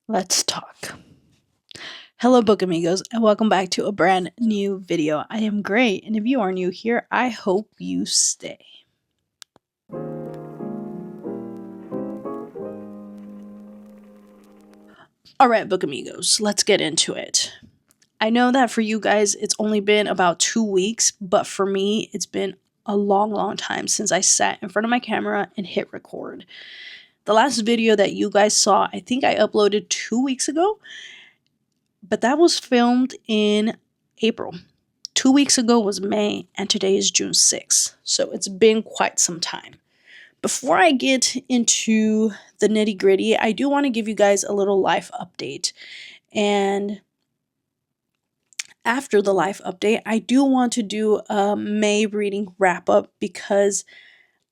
Let's talk. Hello, book amigos, and welcome back to a brand new video. I am great, and if you are new here, I hope you stay. All right, book amigos, let's get into it. I know that for you guys, it's only been about 2 weeks, but for me, it's been a long time since I sat in front of my camera and hit record. The last video that you guys saw, I think I uploaded 2 weeks ago, but that was filmed in April. 2 weeks ago was May, and today is June 6th. So it's been quite some time. Before I get into the nitty gritty, I do want to give you guys a little life update. And after the life update, I do want to do a May reading wrap up because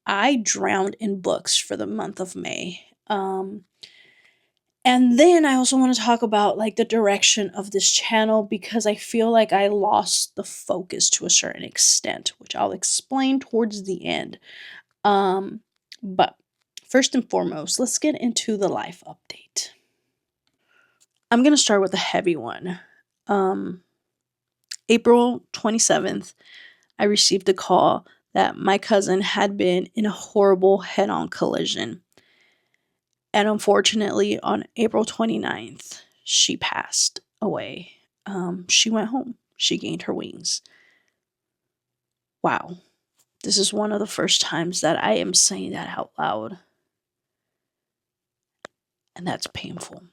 I drowned in books for the month of May. And then I also want to talk about like the direction of this channel because I feel like I lost the focus to a certain extent, which I'll explain towards the end. But first and foremost, let's get into the life update. I'm going to start with a heavy one. April 27th, I received a call that my cousin had been in a horrible head-on collision. And unfortunately, on April 29th, she passed away. She went home. She gained her wings. Wow. This is one of the first times that I am saying that out loud. And that's painful.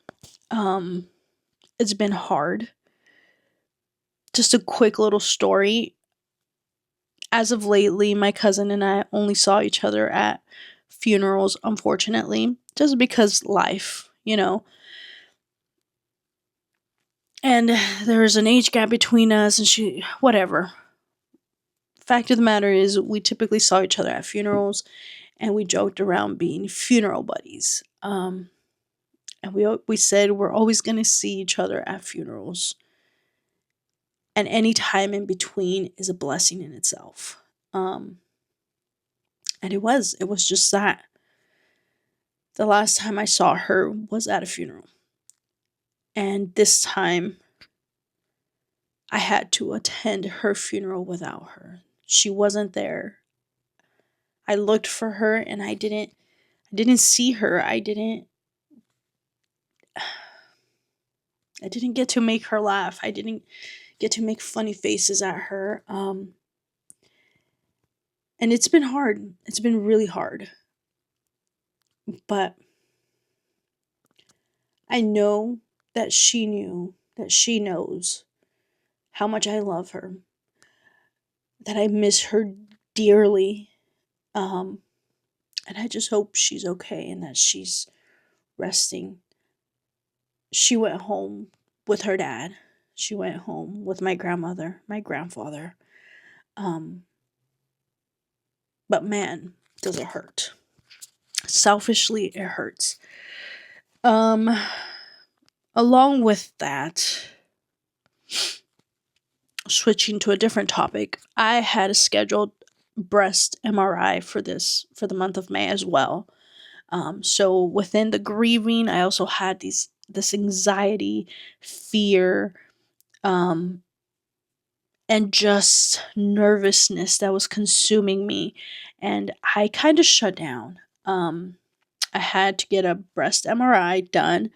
It's been hard. Just a quick little story. As of lately, my cousin and I only saw each other at funerals, unfortunately, just because life, And there's an age gap between us, and whatever. Fact of the matter is, we typically saw each other at funerals, and we joked around being funeral buddies. And we said we're always going to see each other at funerals. And any time in between is a blessing in itself. And it was just that. The last time I saw her was at a funeral. And this time, I had to attend her funeral without her. She wasn't there. I looked for her and I didn't see her. I didn't get to make her laugh. I didn't get to make funny faces at her. And it's been hard. It's been really hard. But I know that she knew, that she knows how much I love her, that I miss her dearly. And I just hope she's okay and that she's resting. She went home with her dad. She went home with my grandmother, my grandfather. But man, does it hurt. Selfishly, it hurts. Along with that, switching to a different topic, I had a scheduled breast MRI for the month of May as well. So within the grieving, I also had this anxiety, fear, and just nervousness that was consuming me, and I kind of shut down. I had to get a breast MRI done.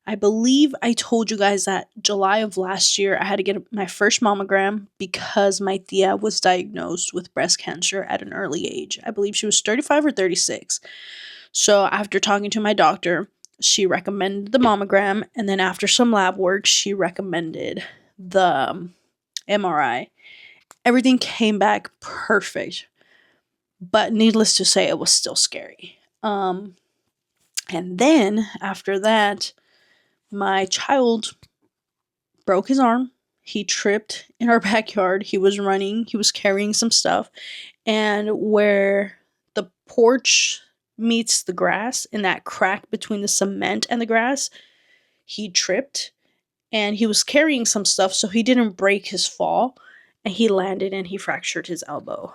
I believe I told you guys that July of last year, I had to get my first mammogram because my tia was diagnosed with breast cancer at an early age. I believe she was 35 or 36. So after talking to my doctor, she recommended the mammogram. And then after some lab work, she recommended the MRI. Everything came back perfect. But needless to say, it was still scary. And then after that, my child broke his arm. He tripped in our backyard. He was running. He was carrying some stuff. And where the porch meets the grass, in that crack between the cement and the grass, he tripped. And he was carrying some stuff, so he didn't break his fall. And he landed and he fractured his elbow.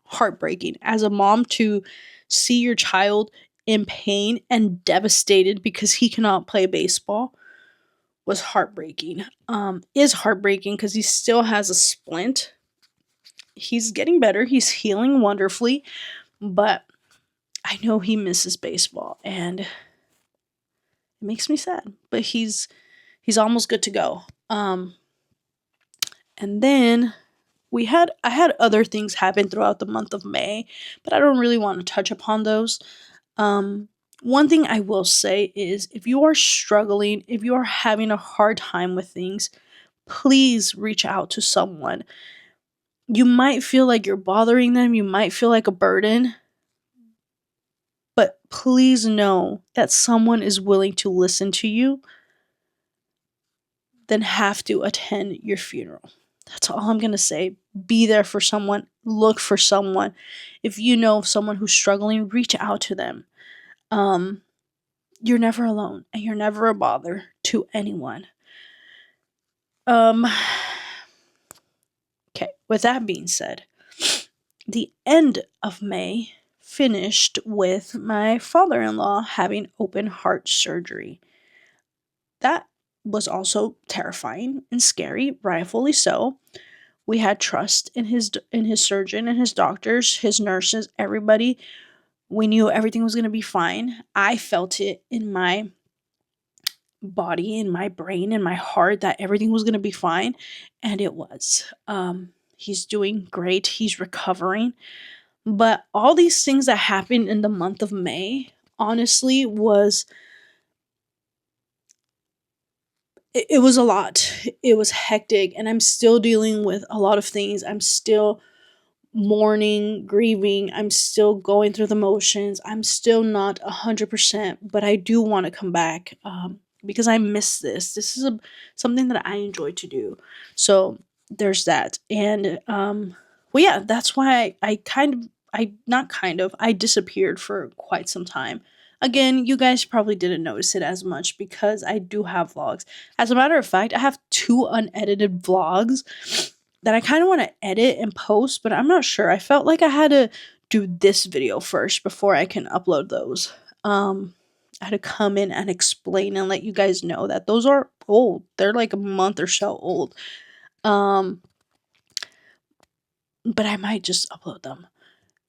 Heartbreaking. As a mom, to see your child in pain and devastated because he cannot play baseball was heartbreaking. Is heartbreaking because he still has a splint. He's getting better. He's healing wonderfully, but I know he misses baseball, and it makes me sad. But he's almost good to go. And then I had other things happen throughout the month of May, but I don't really want to touch upon those. One thing I will say is if you are struggling, if you are having a hard time with things, please reach out to someone. You might feel like you're bothering them, you might feel like a burden, but please know that someone is willing to listen to you, then have to attend your funeral. That's all I'm going to say. Be there for someone, look for someone. If you know of someone who's struggling, reach out to them. You're never alone, and you're never a bother to anyone. Okay, with that being said, the end of May finished with my father-in-law having open heart surgery. That was also terrifying and scary, rightfully so. We had trust in his surgeon and his doctors, his nurses, everybody. We knew everything was going to be fine. I felt it in my body, in my brain, in my heart that everything was going to be fine, and it was. He's doing great. He's recovering. But all these things that happened in the month of May, honestly, it was a lot. It was hectic, and I'm still dealing with a lot of things. I'm still mourning, grieving. I'm still going through the motions. I'm still not 100%, but I do want to come back because I miss this. This is something that I enjoy to do. So there's that. And well, yeah, that's why I disappeared for quite some time. Again, you guys probably didn't notice it as much because I do have vlogs. As a matter of fact, I have 2 unedited vlogs that I kind of want to edit and post, but I'm not sure. I felt like I had to do this video first before I can upload those. I had to come in and explain and let you guys know that those are old. They're like a month or so old. But I might just upload them.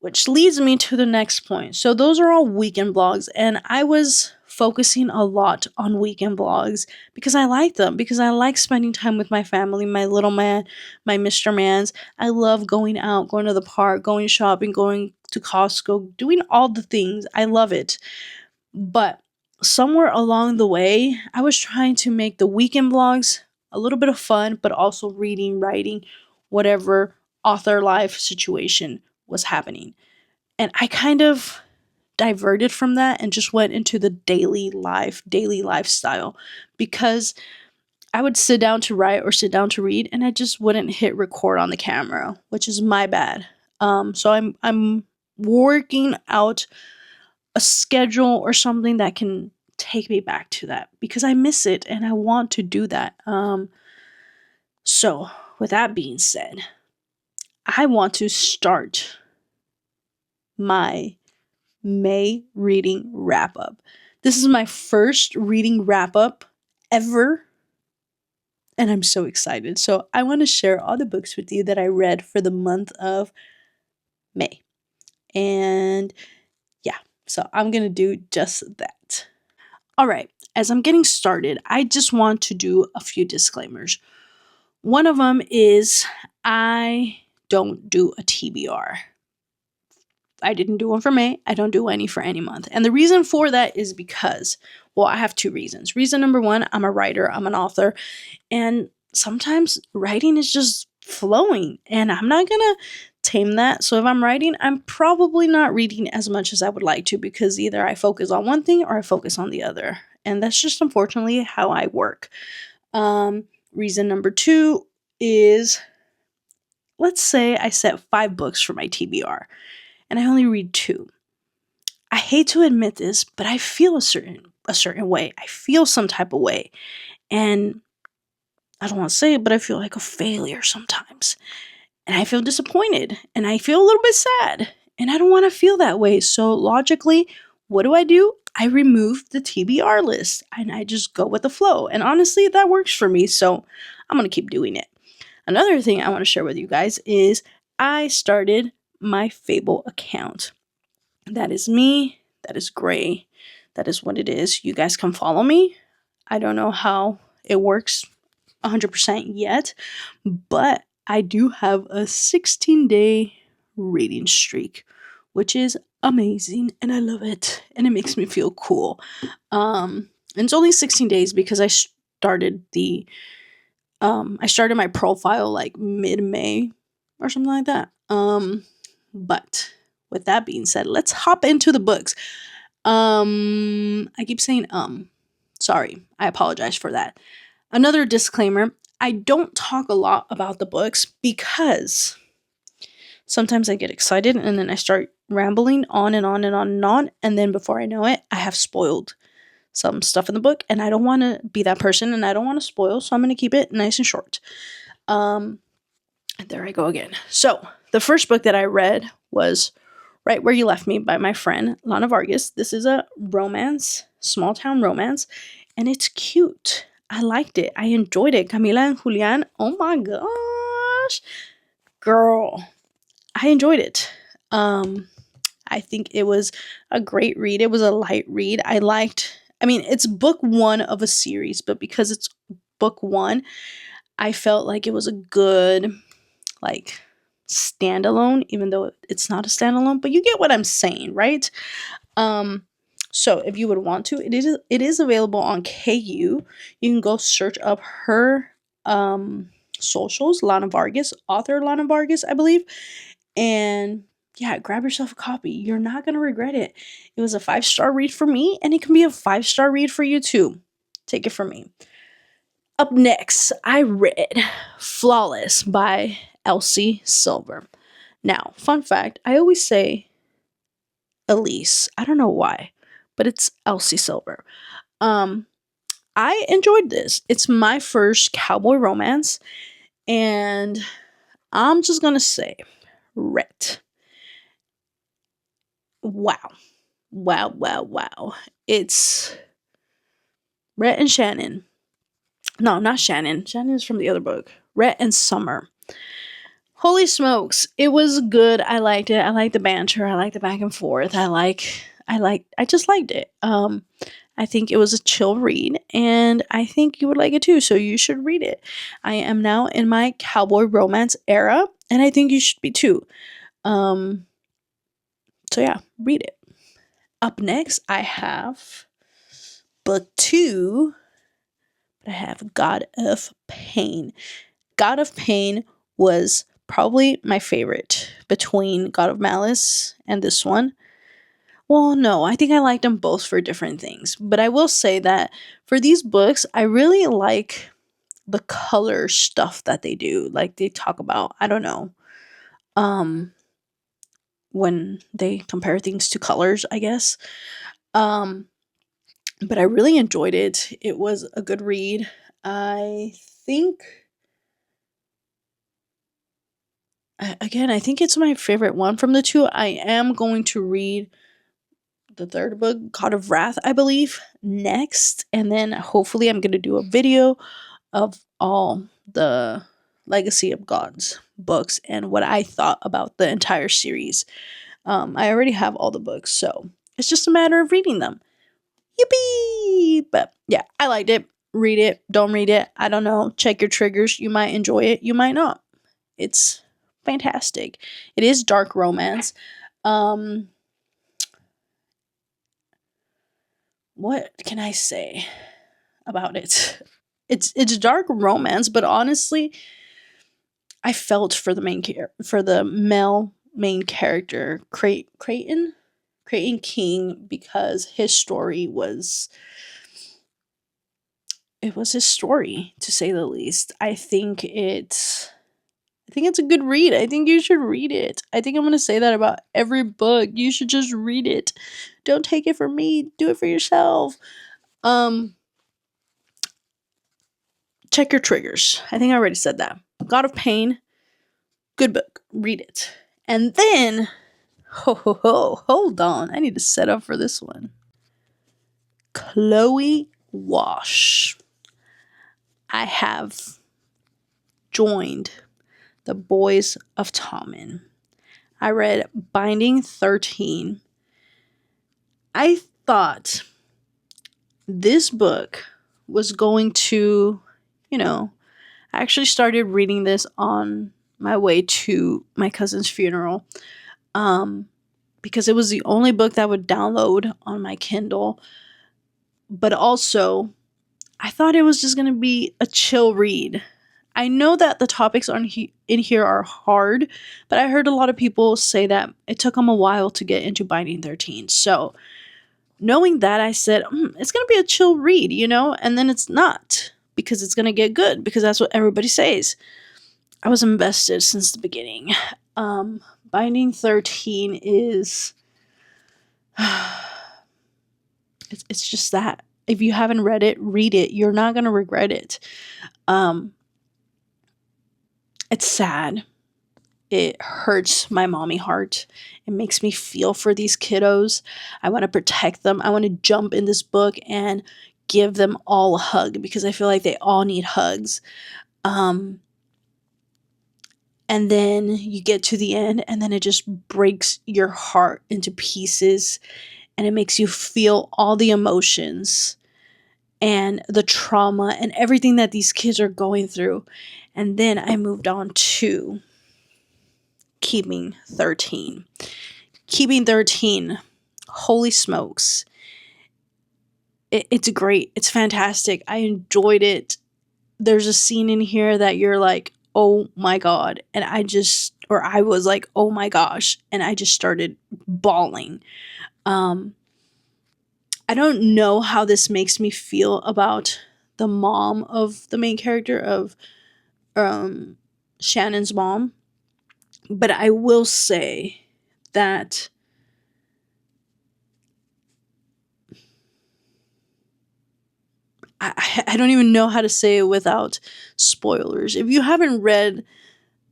Which leads me to the next point. So those are all weekend vlogs, and I was focusing a lot on weekend vlogs because I like them, because I like spending time with my family, my little man, my Mr. Mans. I love going out, going to the park, going shopping, going to Costco, doing all the things. I love it. But somewhere along the way, I was trying to make the weekend vlogs a little bit of fun, but also reading, writing, whatever author life situation was happening. And I kind of diverted from that and just went into the daily lifestyle, because I would sit down to write or sit down to read and I just wouldn't hit record on the camera, which is my bad. So I'm working out a schedule or something that can take me back to that, because I miss it and I want to do that. So with that being said, I want to start my May reading wrap up. This is my first reading wrap up ever, and I'm so excited. So I want to share all the books with you that I read for the month of May. And yeah, so I'm going to do just that. All right, as I'm getting started, I just want to do a few disclaimers. One of them is I don't do a TBR. I didn't do one for May. I don't do any for any month. And the reason for that is because, well, I have 2 reasons. Reason number 1, I'm a writer, I'm an author, and sometimes writing is just flowing, and I'm not gonna tame that. So if I'm writing, I'm probably not reading as much as I would like to, because either I focus on one thing or I focus on the other. And that's just unfortunately how I work. Reason number 2 is, let's say I set 5 books for my TBR and I only read 2. I hate to admit this, but I feel a certain way. I feel some type of way. And I don't want to say it, but I feel like a failure sometimes. And I feel disappointed. And I feel a little bit sad. And I don't want to feel that way. So logically, what do? I remove the TBR list and I just go with the flow. And honestly, that works for me. So I'm going to keep doing it. Another thing I want to share with you guys is I started my Fable account. That is me. That is Gray. That is what it is. You guys can follow me. I don't know how it works 100% yet, but I do have a 16-day reading streak, which is amazing and I love it and it makes me feel cool. And it's only 16 days because I started my profile like mid-May or something like that. But with that being said, let's hop into the books. I keep saying sorry. I apologize for that. Another disclaimer, I don't talk a lot about the books because sometimes I get excited and then I start rambling on and on and on and on, and then before I know it, I have spoiled some stuff in the book, and I don't want to be that person and I don't want to spoil, so I'm going to keep it nice and short. There I go again. So, the first book that I read was Right Where You Left Me by my friend Lana Vargas. This is a romance, small town romance, and it's cute. I liked it. I enjoyed it. Camila and Julian, oh my gosh. Girl, I enjoyed it. I think it was a great read. It was a light read. It's book one of a series, but because it's book one, I felt like it was a good, like, standalone, even though it's not a standalone, but you get what I'm saying, right? So if you would want to, it is available on KU. You can go search up her socials, Lana Vargas, author Lana Vargas, I believe. And yeah, grab yourself a copy. You're not going to regret it. It was a 5-star read for me, and it can be a 5-star read for you too. Take it from me. Up next, I read Flawless by Elsie Silver. Now, fun fact, I always say Elise. I don't know why, but it's Elsie Silver. I enjoyed this. It's my first cowboy romance, and I'm just gonna say, Rhett. Wow. Wow, wow, wow. It's Rhett and Shannon. No, not Shannon. Shannon is from the other book. Rhett and Summer. Holy smokes. It was good. I liked it. I liked the banter. I liked the back and forth. I just liked it. I think it was a chill read, and I think you would like it too, so you should read it. I am now in my cowboy romance era, and I think you should be too. So yeah, read it. Up next, I have book 2. I have God of Pain. God of Pain was probably my favorite between God of Malice and this one. Well, no, I think I liked them both for different things. But I will say that for these books, I really like the color stuff that they do. Like they talk about, I don't know, when they compare things to colors, I guess. But I really enjoyed it. It was a good read. I think I think it's my favorite one from the two. I am going to read the third book, God of Wrath, I believe, next. And then hopefully I'm going to do a video of all the Legacy of Gods books and what I thought about the entire series. I already have all the books, so it's just a matter of reading them. Yippee! But yeah, I liked it. Read it. Don't read it. I don't know. Check your triggers. You might enjoy it. You might not. It's fantastic. It is dark romance. What can I say about it? It's dark romance, but honestly, I felt for the male main character, Creighton King, because his story was his story, to say the least. I think it's a good read. I think you should read it. I think I'm going to say that about every book. You should just read it. Don't take it from me. Do it for yourself. Check your triggers. I think I already said that. God of Pain, good book. Read it. And then, Hold on. I need to set up for this one. Chloe Wash. I have joined the Boys of Tommen. I read Binding 13. I thought this book was going to, I actually started reading this on my way to my cousin's funeral, because it was the only book that would download on my Kindle. But also, I thought it was just going to be a chill read. I know that the topics in here are hard, but I heard a lot of people say that it took them a while to get into Binding 13. So, knowing that, I said, it's going to be a chill read, and then it's not, because it's going to get good, because that's what everybody says. I was invested since the beginning. Binding 13 is... it's just that. If you haven't read it, read it. You're not going to regret it. It's sad. It hurts my mommy heart. It makes me feel for these kiddos. I want to protect them. I want to jump in this book and give them all a hug, because I feel like they all need hugs. And then you get to the end, and then it just breaks your heart into pieces, and it makes you feel all the emotions and the trauma and everything that these kids are going through. And then I moved on to Keeping 13. Keeping 13. Holy smokes. It's great. It's fantastic. I enjoyed it. There's a scene in here that you're like, oh my God. And I was like, oh my gosh. And I just started bawling. I don't know how this makes me feel about the mom of the main character, of Shannon's mom. But I will say that I don't even know how to say it without spoilers. If you haven't read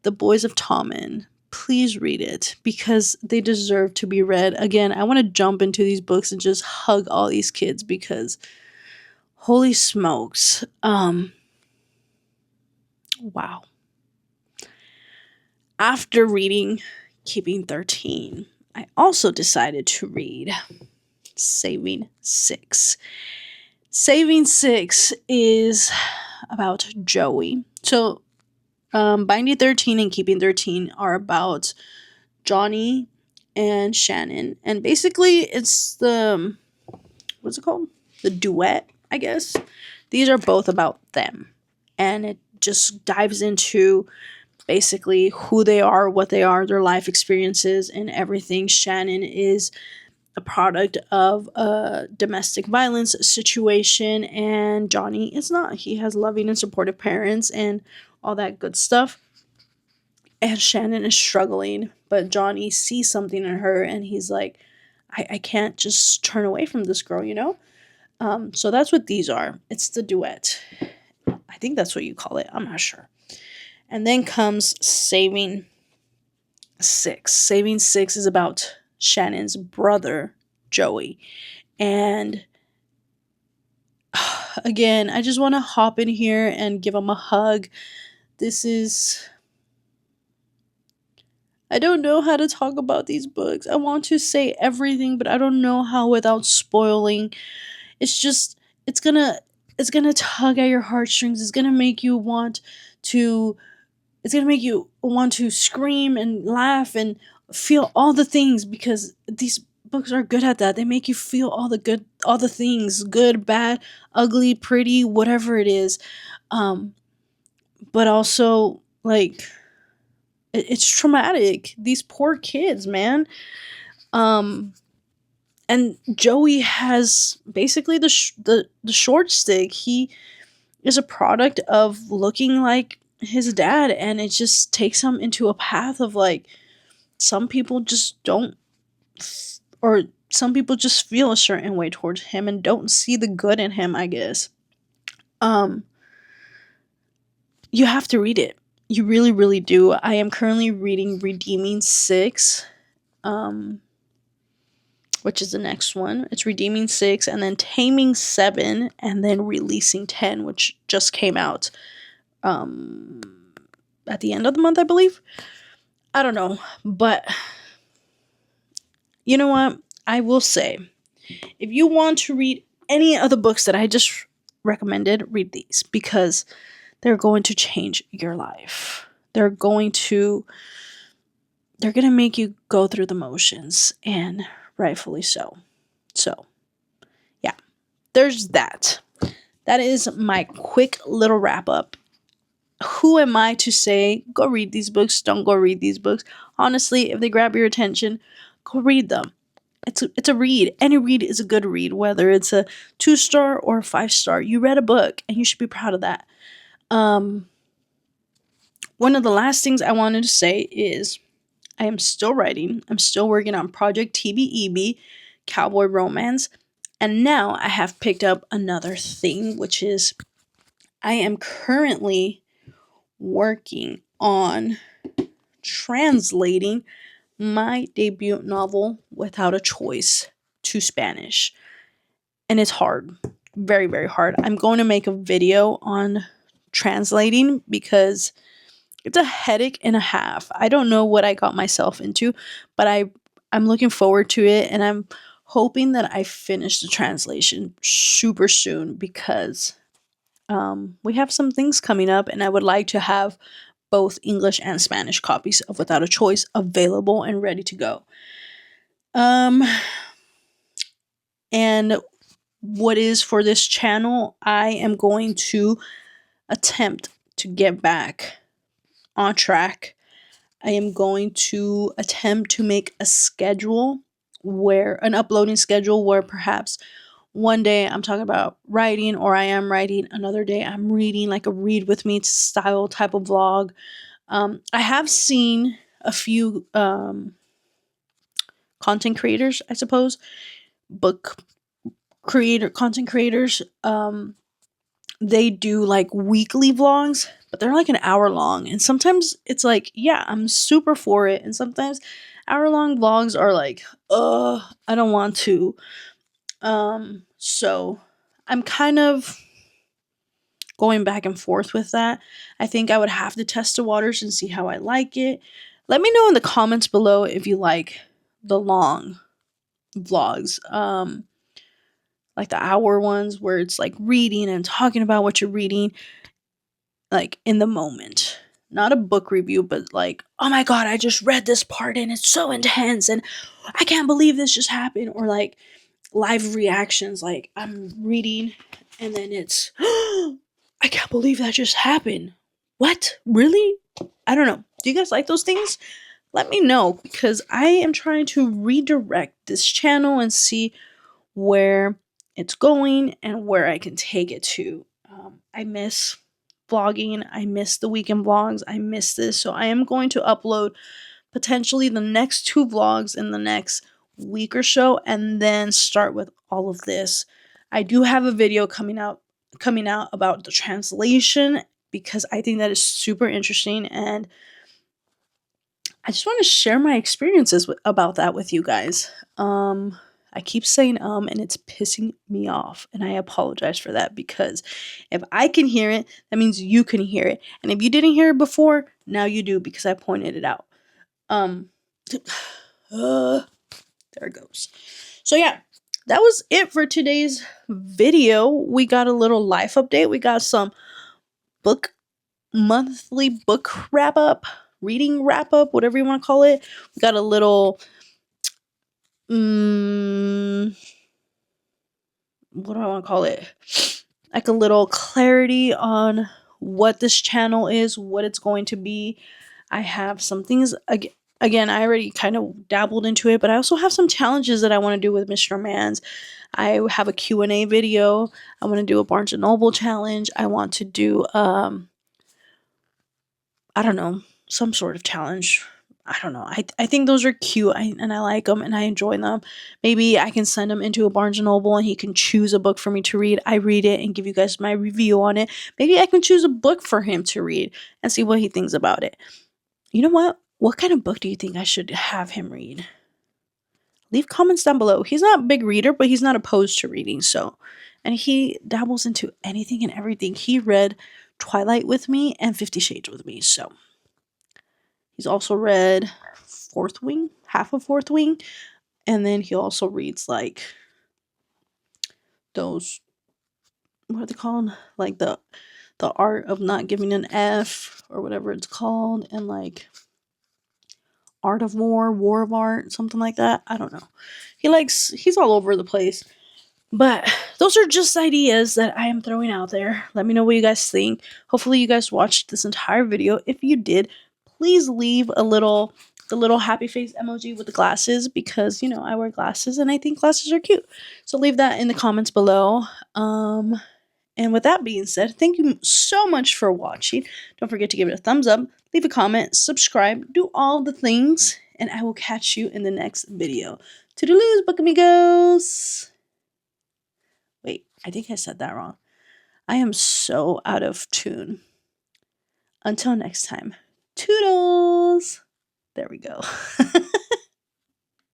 The Boys of Tommen, please read it, because they deserve to be read. Again, I want to jump into these books and just hug all these kids, because holy smokes. Wow. After reading Keeping 13, I also decided to read Saving 6. Saving 6 is about Joey. So, Binding 13 and Keeping 13 are about Johnny and Shannon. And basically, it's what's it called? The duet, I guess. These are both about them. And it just dives into basically who they are, what they are, their life experiences, and everything. Shannon is a product of a domestic violence situation, and Johnny is not. He has loving and supportive parents and all that good stuff. And Shannon is struggling, but Johnny sees something in her, and he's like, I can't just turn away from this girl, So that's what these are. It's the duet. I think that's what you call it. I'm not sure. And then comes Saving 6. Saving 6 is about Shannon's brother, Joey. And again, I just want to hop in here and give him a hug. I don't know how to talk about these books. I want to say everything, but I don't know how without spoiling. It's gonna tug at your heartstrings. It's gonna make you want to scream and laugh and feel all the things, because these books are good at that. They make you feel all the things, good, bad, ugly, pretty, whatever it is. But also, like, it's traumatic. These poor kids, man. And Joey has basically the short stick. He is a product of looking like his dad, and it just takes him into a path of, like, some people just don't, or some people just feel a certain way towards him and don't see the good in him, I guess. You have to read it. You really, really do. I am currently reading Redeeming 6. which is the next one. It's Redeeming 6, and then Taming 7, and then Releasing 10, which just came out at the end of the month, I believe. I don't know, but you know what? I will say, if you want to read any of the books that I just recommended, read these, because they're going to change your life. They're going to make you go through the motions, and rightfully so. So, yeah, there's that. That is my quick little wrap up. Who am I to say, go read these books, don't go read these books? Honestly, if they grab your attention, go read them. It's a read. Any read is a good read, whether it's a 2-star or a 5-star. You read a book, and you should be proud of that. One of the last things I wanted to say is I am still writing. I'm still working on Project TBEB, Cowboy Romance. And now I have picked up another thing, which is I am currently working on translating my debut novel, Without a Choice, to Spanish. And it's hard. Very, very hard. I'm going to make a video on translating because it's a headache and a half. I don't know what I got myself into, but I'm looking forward to it, and I'm hoping that I finish the translation super soon because we have some things coming up, and I would like to have both English and Spanish copies of Without a Choice available and ready to go. And what is for this channel, I am going to attempt to get back on track. I am going to attempt to make a schedule an uploading schedule where perhaps one day I'm talking about writing, or I am writing, another day I'm reading, like a read with me style type of vlog. I have seen a few content creators, I suppose, content creators, they do like weekly vlogs, but they're like an hour long, and sometimes it's like, yeah, I'm super for it, and sometimes hour-long vlogs are like, I don't want to. So I'm kind of going back and forth with that. I think I would have to test the waters and see how I like it. Let me know in the comments below if you like the long vlogs, like the hour ones where it's like reading and talking about what you're reading, like in the moment. Not a book review, but like, oh my god, I just read this part and it's so intense and I can't believe this just happened. Or like live reactions, like I'm reading and then it's, I can't believe that just happened. What? Really? I don't know. Do you guys like those things? Let me know, because I am trying to redirect this channel and see where it's going and where I can take it to. I miss vlogging. I miss the weekend vlogs. I miss this. So I am going to upload potentially the next 2 vlogs in the next week or so, and then start with all of this. I do have a video coming out about the translation, because I think that is super interesting, and I just want to share my experiences about that with you guys. I keep saying and it's pissing me off, and I apologize for that, because if I can hear it, that means you can hear it, and if you didn't hear it before, now you do, because I pointed it out. There it goes. So yeah, that was it for today's video. We got a little life update. We got some monthly book wrap up, reading wrap up, whatever you want to call it. We got a little what do I want to call it? Like a little clarity on what this channel is, what it's going to be. I have some things, again, I already kind of dabbled into it, but I also have some challenges that I want to do with Mr. Mans. I have a Q&A video. I want to do a Barnes & Noble challenge. I want to do, I don't know, some sort of challenge. I don't know. I think those are cute, and I like them, and I enjoy them. Maybe I can send him into a Barnes & Noble, and he can choose a book for me to read. I read it and give you guys my review on it. Maybe I can choose a book for him to read and see what he thinks about it. You know what? What kind of book do you think I should have him read? leave comments down below. He's not a big reader, but he's not opposed to reading. So, and he dabbles into anything and everything. He read Twilight with me and 50 Shades with me. So he's also read Fourth Wing, half of Fourth Wing, and then he also reads like those, what are they called? Like the art of not giving an F or whatever it's called, and like Art of War, War of Art, something like that. I don't know. He's all over the place. But those are just ideas that I am throwing out there. Let me know what you guys think. Hopefully you guys watched this entire video. If you did, please leave the little happy face emoji with the glasses, because you know I wear glasses and I think glasses are cute. So leave that in the comments below. And with that being said, thank you so much for watching. Don't forget to give it a thumbs up, leave a comment, subscribe, do all the things, and I will catch you in the next video. Toodaloos, book amigos! Wait, I think I said that wrong. I am so out of tune. Until next time, toodles! There we go.